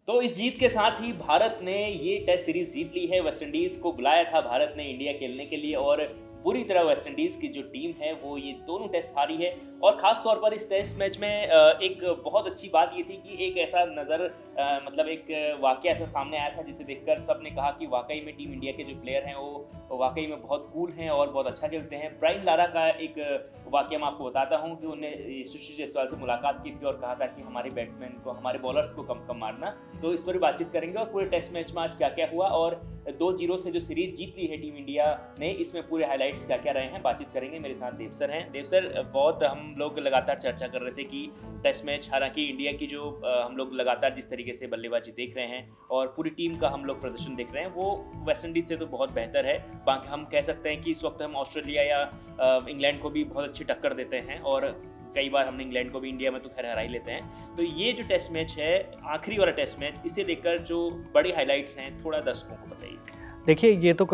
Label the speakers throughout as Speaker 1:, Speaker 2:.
Speaker 1: तो इस जीत के साथ ही भारत ने ये टेस्ट सीरीज जीत ली है। वेस्टइंडीज़ को बुलाया था भारत ने इंडिया खेलने के लिए और बुरी तरह वेस्टइंडीज़ की जो टीम है वो ये दोनों टेस्ट हारी है। और ख़ास तौर पर इस टेस्ट मैच में एक बहुत अच्छी बात ये थी कि एक ऐसा मतलब एक वाक़या ऐसा सामने आया था जिसे देखकर सबने कहा कि वाक़ई में टीम इंडिया के जो प्लेयर हैं वो वाक़ई में बहुत कूल हैं और बहुत अच्छा खेलते हैं। ब्रायन लारा का एक वाक़या मैं आपको बताता हूँ कि उन्होंने यशस्वी जायसवाल से मुलाकात की थी और कहा था कि हमारे बैट्समैन को, हमारे बॉलर्स को कम कम मारना। तो इस पर भी बातचीत करेंगे और पूरे टेस्ट मैच में आज क्या-क्या हुआ और 2-0 से जो सीरीज जीत ली है टीम इंडिया ने, इसमें पूरे हाइलाइट्स क्या-क्या रहे हैं, बातचीत करेंगे। मेरे साथ देव सर हैं। देव सर, बहुत हम लोग लगातार चर्चा कर रहे थे कि टेस्ट मैच, हालांकि इंडिया की जो हम लोग लगातार जिस तरीके से बल्लेबाजी देख रहे हैं और पूरी टीम का हम लोग प्रदर्शन देख रहे हैं वो वेस्टइंडीज से तो बहुत बेहतर है। बाकी हम कह सकते हैं कि इस वक्त हम ऑस्ट्रेलिया या इंग्लैंड को भी बहुत अच्छी टक्कर देते हैं और कई बार हमने इंग्लैंड को भी इंडिया में तो खैर हरा ही लेते हैं। तो ये जो टेस्ट मैच है, आखिरी वाला टेस्ट मैच, इसे लेकर जो बड़ी हाइलाइट्स हैं थोड़ा दर्शकों को बताइए।
Speaker 2: देखिए, ये तो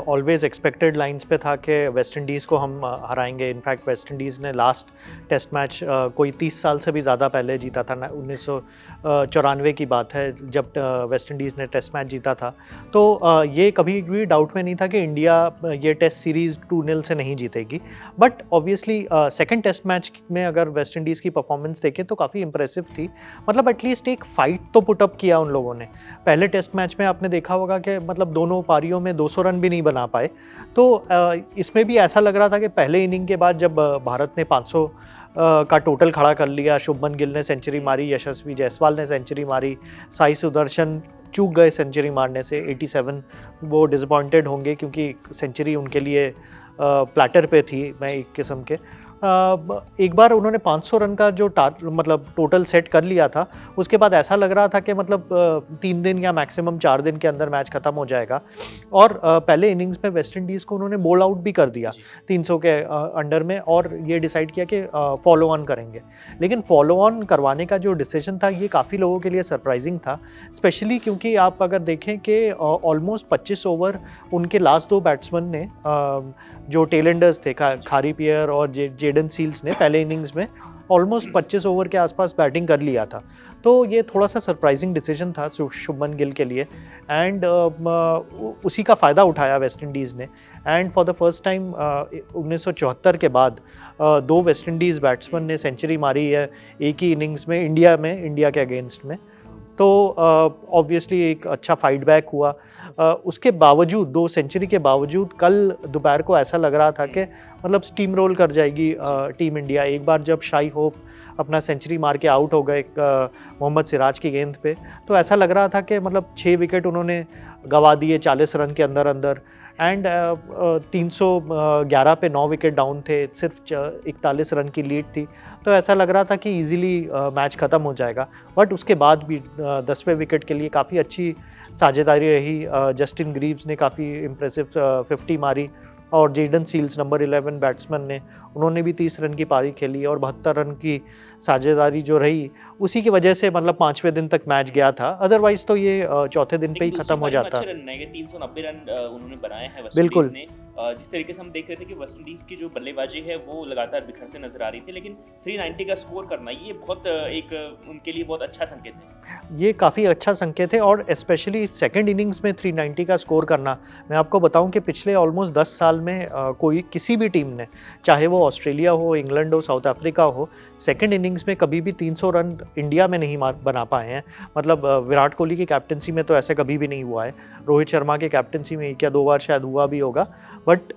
Speaker 2: ऑलवेज एक्सपेक्टेड लाइंस पे था कि वेस्ट इंडीज़ को हम हराएंगे। इनफैक्ट वेस्ट इंडीज़ ने लास्ट टेस्ट मैच कोई 30 साल से भी ज़्यादा पहले जीता था ना, 1994 की बात है जब वेस्ट इंडीज़ ने टेस्ट मैच जीता था। तो ये कभी भी डाउट में नहीं था कि इंडिया ये टेस्ट सीरीज़ 2-0 से नहीं जीतेगी। But obviously second test match में अगर वेस्ट इंडीज़ की परफॉर्मेंस देखें तो काफ़ी इंप्रेसिव थी। मतलब एटलीस्ट एक फाइट तो पुटअप किया उन लोगों ने। पहले टेस्ट मैच में आपने देखा होगा कि मतलब दोनों पारियों में 200 रन भी नहीं बना पाए। तो इसमें भी ऐसा लग रहा था कि पहले इनिंग के बाद जब भारत ने 500 का टोटल खड़ा कर लिया, शुभमन गिल ने सेंचुरी मारी, यशस्वी जायसवाल ने सेंचुरी मारी, साई सुदर्शन चूक गए सेंचुरी मारने से 87। वो डिसअपॉइंटेड होंगे क्योंकि सेंचुरी उनके लिए प्लेटर पे थी मैं एक किस्म के। एक बार उन्होंने 500 रन का जो मतलब टोटल सेट कर लिया था, उसके बाद ऐसा लग रहा था कि मतलब 3 दिन या मैक्सिमम 4 दिन के अंदर मैच खत्म हो जाएगा। और पहले इनिंग्स में वेस्ट इंडीज़ को उन्होंने बोल आउट भी कर दिया 300 के अंडर में और ये डिसाइड किया कि फॉलो ऑन करेंगे। लेकिन फॉलो ऑन करवाने का जो डिसीजन था ये काफ़ी लोगों के लिए सरप्राइजिंग था, स्पेशली क्योंकि आप अगर देखें कि ऑलमोस्ट 25 ओवर उनके लास्ट 2 बैट्समैन ने, जो टेलेंडर्स थे खारी पियर और जेडन सील्स ने, पहले इनिंग्स में ऑलमोस्ट 25 ओवर के आसपास बैटिंग कर लिया था। तो ये थोड़ा सा सरप्राइजिंग डिसीजन था शुभमन गिल के लिए एंड उसी का फ़ायदा उठाया वेस्ट इंडीज़ ने। And for the first time 1974 के बाद 2 वेस्ट इंडीज़ बैट्समैन ने सेंचुरी मारी है एक ही इनिंग्स में, इंडिया के अगेंस्ट में। तो ऑब्वियसली एक अच्छा फाइट बैक हुआ। उसके बावजूद 2 सेंचुरी के बावजूद कल दोपहर को ऐसा लग रहा था कि मतलब स्टीम रोल कर जाएगी टीम इंडिया। एक बार जब शाई होप अपना सेंचुरी मार के आउट हो गए मोहम्मद सिराज की गेंद पे, तो ऐसा लग रहा था कि मतलब 6 विकेट उन्होंने गंवा दिए 40 रन के अंदर अंदर। एंड 311 पे 9 विकेट डाउन थे, सिर्फ 41 रन की लीड थी। तो ऐसा लग रहा था कि इजीली मैच ख़त्म हो जाएगा। बट उसके बाद भी 10वें विकेट के लिए काफ़ी अच्छी साझेदारी रही। जस्टिन ग्रीव्स ने काफ़ी इम्प्रेसिव 50 मारी और जेडन सील्स नंबर 11 बैट्समैन ने, उन्होंने भी 30 रन की पारी खेली और 72 रन की साझेदारी जो रही, उसी की वजह से मतलब 5वें दिन तक मैच गया था। अदरवाइज तो ये चौथे दिन पे ही खत्म हो जाता।
Speaker 1: 390 रन उन्होंने बनाए हैं वेस्ट
Speaker 2: बिल्कुल।
Speaker 1: इंडीज ने। जिस तरीके से हम देख रहे थे कि वेस्ट इंडीज की जो बल्लेबाजी है वो लगातार बिखरते नजर आ रही थी, लेकिन 390 का स्कोर करना ये बहुत एक उनके लिए बहुत अच्छा संकेत है।
Speaker 2: ये काफ़ी अच्छा संकेत है और स्पेशली सेकंड इनिंग्स में 390 का स्कोर करना। मैं आपको बताऊं कि पिछले ऑलमोस्ट 10 साल में कोई किसी भी टीम ने, चाहे वो ऑस्ट्रेलिया हो, इंग्लैंड हो, साउथ अफ्रीका हो, सेकंड इनिंग्स में कभी भी 300 रन इंडिया में नहीं बना पाए हैं। मतलब विराट कोहली की कैप्टनसी में तो ऐसे कभी भी नहीं हुआ है, रोहित शर्मा की कैप्टनसी में 1 या 2 बार शायद हुआ भी होगा। बट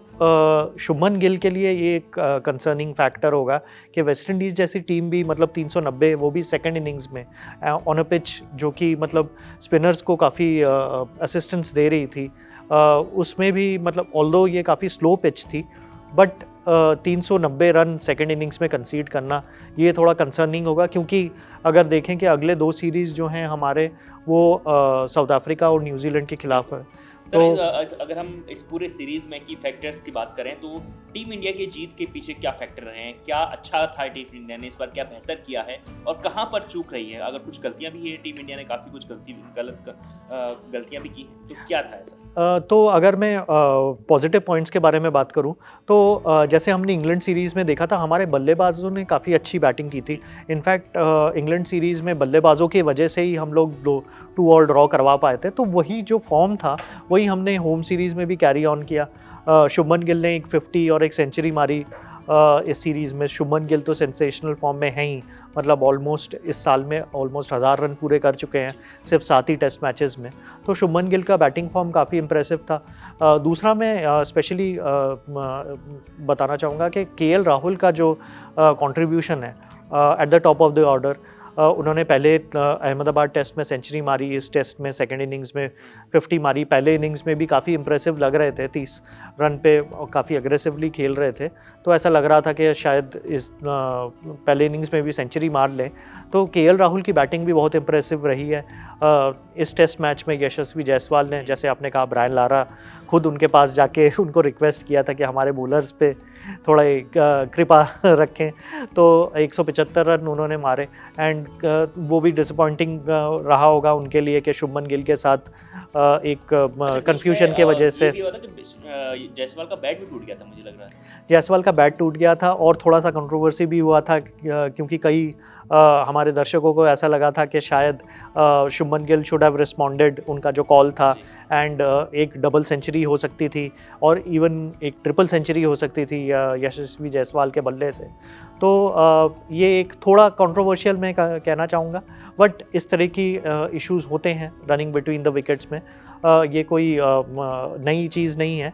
Speaker 2: शुभमन गिल के लिए ये एक कंसर्निंग फैक्टर होगा कि वेस्ट इंडीज़ जैसी टीम भी मतलब 390, वो भी सेकंड इनिंग्स में ऑन अ पिच जो कि मतलब स्पिनर्स को काफ़ी असिस्टेंस दे रही थी, उसमें भी मतलब ऑल्दो ये काफ़ी स्लो पिच थी, बट 390 रन सेकंड इनिंग्स में कंसीड करना ये थोड़ा कंसर्निंग होगा। क्योंकि अगर देखें कि अगले 2 सीरीज़ जो हैं हमारे, वो साउथ अफ्रीका और न्यूजीलैंड के खिलाफ है।
Speaker 1: तो अगर हम इस पूरे सीरीज में की फैक्टर्स की बात करें तो टीम इंडिया की जीत के पीछे क्या फैक्टर रहे हैं? क्या अच्छा था टीम इंडिया ने इस बार, क्या बेहतर किया है और कहां पर चूक रही है? अगर कुछ गलतियां भी है, टीम इंडिया ने काफ़ी कुछ गलतियां भी की हैं, तो क्या था ऐसा?
Speaker 2: तो अगर मैं पॉजिटिव पॉइंट्स के बारे में बात करूं तो जैसे हमने इंग्लैंड सीरीज़ में देखा था, हमारे बल्लेबाजों ने काफ़ी अच्छी बैटिंग की थी। इनफैक्ट इंग्लैंड सीरीज़ में बल्लेबाजों की वजह से ही हम लोग 2 ऑल ड्रॉ करवा पाए थे। तो वही जो फॉर्म था वही हमने होम सीरीज़ में भी कैरी ऑन किया। शुभमन गिल ने एक 50 और एक सेंचुरी मारी इस सीरीज़ में। शुभमन गिल तो सेंसेशनल फॉर्म में है ही, मतलब ऑलमोस्ट इस साल में ऑलमोस्ट 1000 रन पूरे कर चुके हैं सिर्फ 7 ही टेस्ट मैचेस में। तो शुभमन गिल का बैटिंग फॉर्म काफ़ी इंप्रेसिव था। दूसरा मैं स्पेशली बताना चाहूँगा कि केएल राहुल का जो कंट्रीब्यूशन है at the top of the order, उन्होंने पहले अहमदाबाद टेस्ट में सेंचुरी मारी, इस टेस्ट में सेकंड इनिंग्स में 50 मारी। पहले इनिंग्स में भी काफ़ी इंप्रेसिव लग रहे थे, 30 रन पे काफ़ी अग्रेसिवली खेल रहे थे। तो ऐसा लग रहा था कि शायद इस पहले इनिंग्स में भी सेंचुरी मार लें। तो केएल राहुल की बैटिंग भी बहुत इंप्रेसिव रही है। इस टेस्ट मैच में यशस्वी जायसवाल ने, जैसे आपने कहा, ब्रायन लारा खुद उनके पास जाके उनको रिक्वेस्ट किया था कि हमारे बॉलर्स पे थोड़ा कृपा रखें। तो 175 रन उन्होंने मारे एंड वो भी डिसअपॉइंटिंग रहा होगा उनके लिए कि शुभमन गिल के साथ एक कंफ्यूजन की वजह से
Speaker 1: जायसवाल का बैट भी टूट गया था, मुझे लग रहा है।
Speaker 2: जायसवाल का बैट टूट गया था और थोड़ा सा कंट्रोवर्सी भी हुआ था क्योंकि कई हमारे दर्शकों को ऐसा लगा था कि शायद Shubman Gill should have responded, उनका जो कॉल था, एंड एक डबल सेंचुरी हो सकती थी और इवन एक ट्रिपल सेंचुरी हो सकती थी यशस्वी जायसवाल के बल्ले से। तो ये एक थोड़ा कंट्रोवर्शियल मैं कहना चाहूँगा, बट इस तरह की इश्यूज होते हैं रनिंग बिटवीन द विकेट्स में। ये कोई नई चीज़ नहीं है।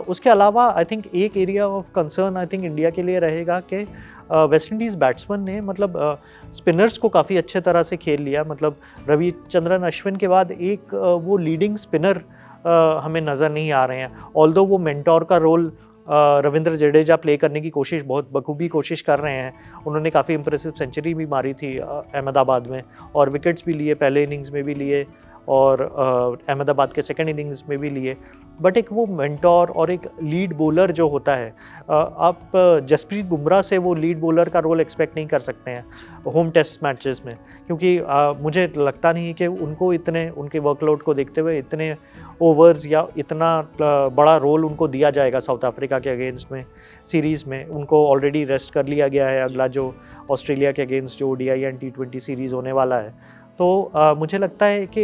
Speaker 2: उसके अलावा आई थिंक एक area of concern I think India के लिए रहेगा कि वेस्ट इंडीज़ बैट्समैन ने मतलब स्पिनर्स को काफ़ी अच्छे तरह से खेल लिया। मतलब रविचंद्रन अश्विन के बाद एक वो लीडिंग स्पिनर हमें नज़र नहीं आ रहे हैं। ऑल्दो वो मेंटोर का रोल रविंद्र जडेजा प्ले करने की कोशिश बहुत बखूबी कोशिश कर रहे हैं। उन्होंने काफ़ी इंप्रेसिव सेंचुरी भी मारी थी अहमदाबाद में और विकेट्स भी लिए, पहले इनिंग्स में भी लिए और अहमदाबाद के सेकंड इनिंग्स में भी लिए। बट एक वो मेंटोर और एक लीड बॉलर जो होता है, आप जसप्रीत बुमराह से वो लीड बॉलर का रोल एक्सपेक्ट नहीं कर सकते हैं होम टेस्ट मैचेस में, क्योंकि मुझे लगता नहीं कि उनको इतने, उनके वर्कलोड को देखते हुए इतने ओवर्स या इतना बड़ा रोल उनको दिया जाएगा साउथ अफ्रीका के अगेंस्ट में सीरीज़ में। उनको ऑलरेडी रेस्ट कर लिया गया है। अगला जो ऑस्ट्रेलिया के अगेंस्ट जो ODI एंड T20 सीरीज़ होने वाला है, तो मुझे लगता है कि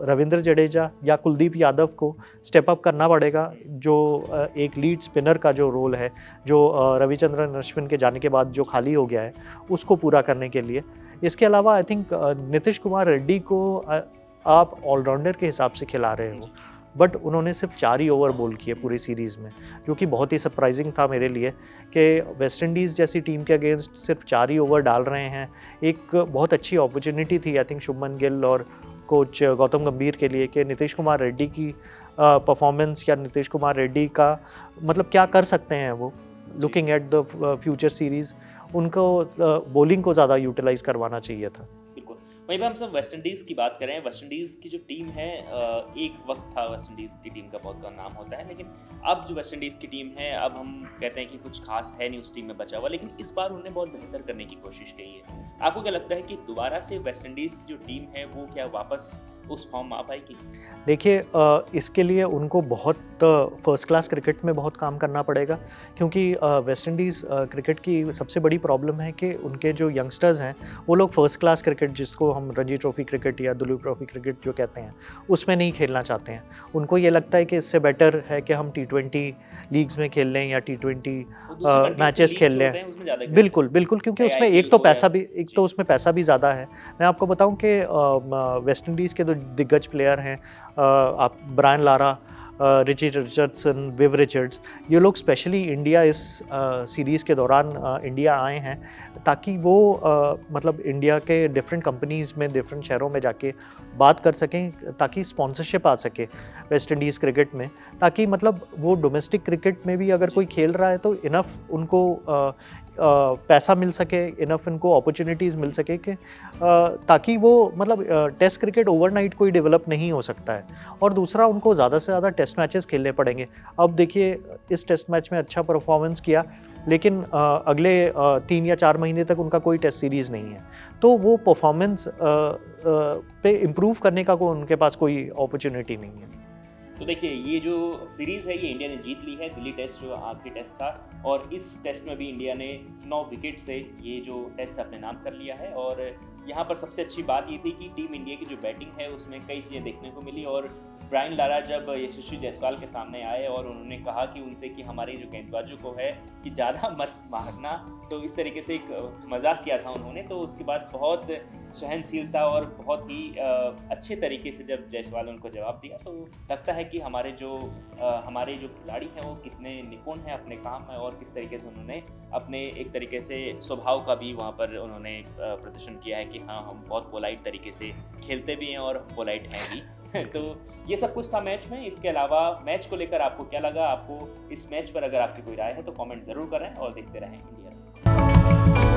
Speaker 2: रविंद्र जडेजा या कुलदीप यादव को स्टेप अप करना पड़ेगा, जो एक लीड स्पिनर का जो रोल है, जो रविचंद्रन अश्विन के जाने के बाद जो खाली हो गया है, उसको पूरा करने के लिए। इसके अलावा आई थिंक नीतीश कुमार रेड्डी को आप ऑलराउंडर के हिसाब से खिला रहे हो, बट उन्होंने सिर्फ 4 ही ओवर बॉल किए पूरी सीरीज़ में, जो कि बहुत ही सरप्राइजिंग था मेरे लिए कि वेस्ट इंडीज़ जैसी टीम के अगेंस्ट सिर्फ 4 ही ओवर डाल रहे हैं। एक बहुत अच्छी अपॉर्चुनिटी थी आई थिंक शुभमन गिल और कोच गौतम गंभीर के लिए कि नीतीश कुमार रेड्डी की परफॉर्मेंस या नीतीश कुमार रेड्डी का मतलब क्या कर सकते हैं वो, looking at the future series, उनको बॉलिंग को ज़्यादा यूटिलाइज करवाना चाहिए था।
Speaker 1: वहीं पे हम सब वेस्ट इंडीज़ की बात करें, वेस्ट इंडीज़ की जो टीम है, एक वक्त था वेस्ट इंडीज़ की टीम का बहुत कम नाम होता है, लेकिन अब जो वेस्ट इंडीज़ की टीम है, अब हम कहते हैं कि कुछ खास है नहीं उस टीम में बचा हुआ, लेकिन इस बार उन्होंने बहुत बेहतर करने की कोशिश की है। आपको क्या लगता है कि दोबारा से वेस्ट इंडीज़ की जो टीम है वो क्या वापस उस फॉर्म में आ पाएगी?
Speaker 2: देखिए, इसके लिए उनको बहुत फर्स्ट क्लास क्रिकेट में बहुत काम करना पड़ेगा, क्योंकि वेस्ट इंडीज़ क्रिकेट की सबसे बड़ी प्रॉब्लम है कि उनके जो यंगस्टर्स हैं वो लोग फर्स्ट क्लास क्रिकेट, जिसको हम रणजी ट्रॉफी क्रिकेट या दुलीप ट्रॉफी क्रिकेट जो कहते हैं, उसमें नहीं खेलना चाहते हैं। उनको ये लगता है कि इससे बेटर है कि हम T20 लीग्स में खेल लें या T20 मैचेस खेल लें। बिल्कुल बिल्कुल, क्योंकि उसमें एक तो उसमें पैसा भी ज़्यादा है। मैं आपको बताऊं कि वेस्ट इंडीज़ के दिग्गज प्लेयर हैं, आप Brian Lara, Richie Richardson, Viv Richards, ये लोग स्पेशली इंडिया इस सीरीज़ के दौरान इंडिया आए हैं ताकि वो मतलब इंडिया के डिफरेंट कंपनीज़ में, डिफरेंट शहरों में जाके बात कर सकें, ताकि स्पॉन्सरशिप आ सके वेस्ट इंडीज़ क्रिकेट में, ताकि मतलब वो डोमेस्टिक क्रिकेट में भी अगर कोई खेल रहा है तो इनफ उनको पैसा मिल सके, इनफ इनको अपॉर्चुनिटीज़ मिल सके कि ताकि वो मतलब टेस्ट क्रिकेट ओवरनाइट कोई डेवलप नहीं हो सकता है। और दूसरा, उनको ज़्यादा से ज़्यादा टेस्ट मैचेस खेलने पड़ेंगे। अब देखिए, इस टेस्ट मैच में अच्छा परफॉर्मेंस किया, लेकिन अगले 3 या 4 महीने तक उनका कोई टेस्ट सीरीज़ नहीं है, तो वो परफॉर्मेंस पे इम्प्रूव करने का उनके पास कोई अपॉर्चुनिटी नहीं है।
Speaker 1: तो देखिए, ये जो सीरीज़ है ये इंडिया ने जीत ली है। दिल्ली टेस्ट जो आखिरी टेस्ट था, और इस टेस्ट में भी इंडिया ने 9 विकेट से ये जो टेस्ट अपने नाम कर लिया है, और यहाँ पर सबसे अच्छी बात ये थी कि टीम इंडिया की जो बैटिंग है उसमें कई चीज़ें देखने को मिली। और ब्रायन लारा जब यशस्वी जायसवाल के सामने आए और उन्होंने कहा कि उनसे कि हमारी जो गेंदबाजों को है कि ज़्यादा मत मारना, तो इस तरीके से एक मजाक किया था उन्होंने। तो उसके बाद बहुत सहनशीलता और बहुत ही अच्छे तरीके से जब जायसवाल ने उनको जवाब दिया, तो लगता है कि हमारे जो खिलाड़ी हैं वो कितने निपुण हैं अपने काम में और किस तरीके से उन्होंने अपने एक तरीके से स्वभाव का भी वहाँ पर उन्होंने प्रदर्शन किया है कि हाँ, हम बहुत पोलाइट तरीके से खेलते भी हैं और पोलाइट हैं भी। तो ये सब कुछ था मैच में। इसके अलावा मैच को लेकर आपको क्या लगा? आपको इस मैच पर अगर आपकी कोई राय है तो कमेंट ज़रूर करें और देखते रहें इंडिया।